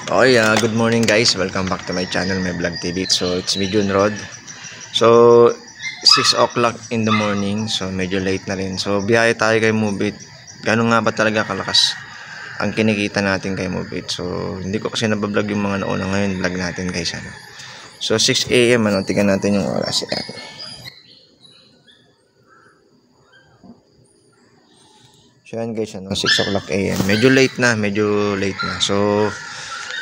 Okay, good morning guys. Welcome back to my channel, my vlog TV. So, it's me Jun Rod. So, 6 o'clock in the morning. So, medyo late na rin. So, biyahe tayo kay Move It. Gano'n nga ba talaga kalakas ang kinikita natin kay Move It? So, hindi ko kasi nabablog yung mga nauna. Ngayon, vlog natin guys. So, 6 AM, tingnan natin yung oras. So, yan guys, 6 o'clock AM. Medyo late na. So,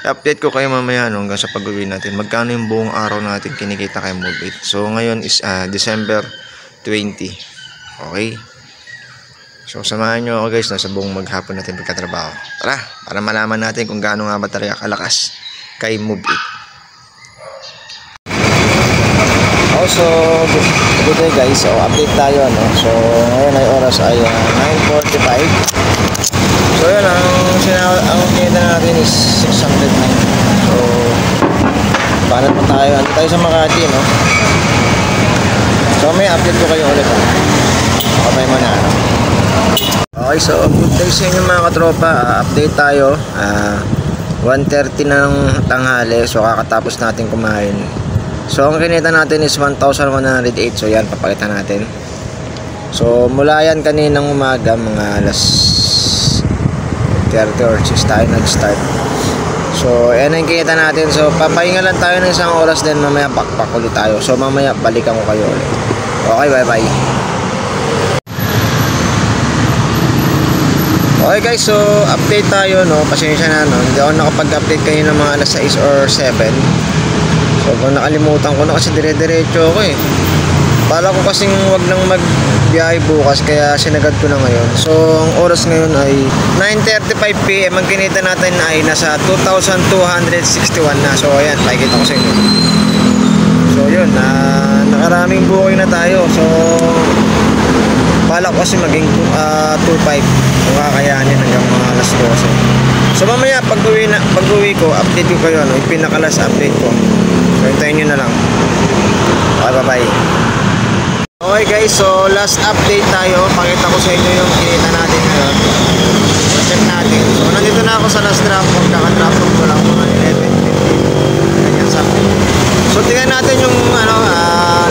update ko kayo mamaya hanggang sa pag-uwi natin. Magkano yung buong araw natin kinikita kay Move It. So ngayon is December 20. Okay? So samahan nyo ako guys sa buong maghapon natin pagkatrabaho. Tara, para malaman natin kung gaano nga ba talaga kalakas kay Move It. So good day guys. So update tayo So ngayon ay oras ay 9:45. So yun, ang kinita natin is 609. So paano pa tayo? Ano tayo sa Makati, no? So may update ko kayo ulit. Okay mo na. Okay, so good day sa inyo mga katropa. Update tayo. 1:30 ng tanghali. So kakatapos natin kumain. So ang kinita natin is 1,108. So yan, papalitan natin. So mula yan kaninang umaga, mga alas 30 or 6 tayo nag-start. So yan ang kita natin. So papahinga lang tayo ng isang oras, then mamaya pakpak ulit tayo. So mamaya balikan ko kayo ulit. Okay, bye bye. Okay guys, so update tayo, no? Pasensya na, no? Hindi ako nakapag-update kayo ng mga alas 6 or 7. So kung nakalimutan ko na kasi dire-diretso ako Pala ko kasing wag nang magbiyahe bukas, kaya sinagad ko na ngayon. So ang oras ngayon ay 9:35 PM. Ang kinita natin ay nasa 2,261 na. So ayan, pakikita ko sa inyo. So yun, nakaraming buhay na tayo. So pala ko kasi maging 2.5 kung kakayanin hanggang mga alas 12. So mamaya pag-uwi ko, update ko kayo, yung pinakalas update ko. So hintayin nyo na lang. Okay, bye bye. Okay guys, so last update tayo. Pakita ko sa inyo yung kinita natin ngayon. Check natin. So nandito na ako sa last drop. Kaka-drop ko lang mga 11:50. Ganyan something. So tingnan natin yung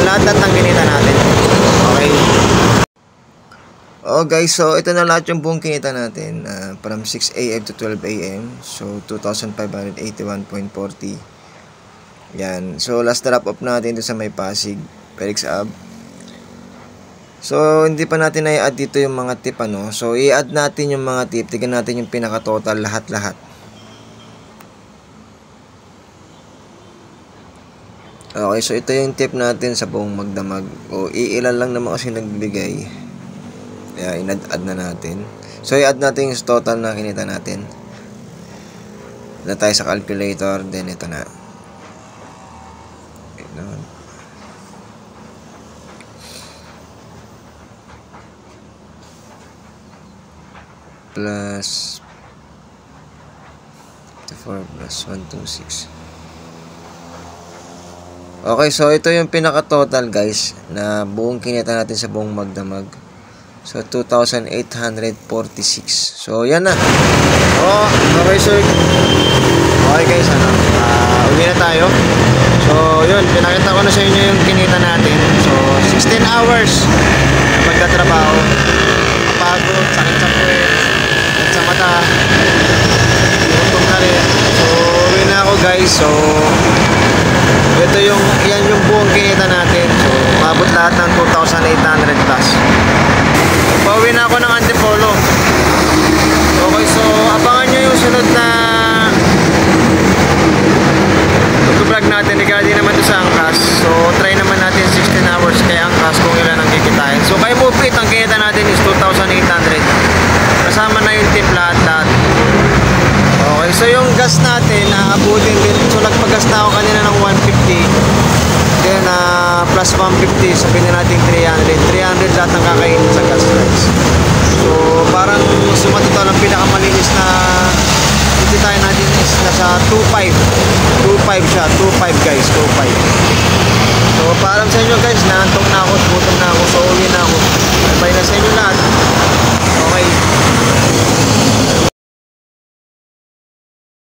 lahat ng kinita natin. Okay. Oh guys, so ito na lahat yung buong kinita natin. From 6 AM to 12 AM. So 2,581.40. Yan. So last drop off natin doon sa may Pasig, Felix Ave. So hindi pa natin i-add dito yung mga tip So i-add natin yung mga tip. Tignan natin yung pinaka-total lahat-lahat. Okay, so ito yung tip natin sa buong magdamag. O iilan lang naman kasi nagbigay. Kaya in-add na natin. So i-add natin yung total na kinita natin. Na tayo sa calculator, then ito na. Plus 4 plus 126. Okay, so ito yung pinaka-total guys na buong kinita natin sa buong magdamag. So 2,846. So yan na. Okay sir. Okay guys, uli na tayo. So yun, pinakita ko na sa inyo yung kinita natin. So 16 hours na pagtatrabaho. Pagod, sakit sa puwet, sa mata, gutom na rin. So uwi na ako guys. So yan yung buong kinita natin. So umabot lahat ng 2,800 plus. Pauwi na ako ng Antipolo. Okay, so abangan nyo yung sunod na vlog natin regarding naman to sa angkas. So try naman natin 16 hours kaya angkas kung ilan ang kikitain. So kay Move It, ang kinita natin is 2,800. Kasama na yung tip lahat. Okay, so yung gas natin aabutin din. So nagpagas na ako kanina ng 150. Then plus 150, sabihin na natin 300 lahat ng kakainin sa gas guys. So parang sumatito ng pinakamalinis na kikitain natin is nasa 2.5 siya, 2.5 guys, 2.5. So paalam sa inyo guys, naantok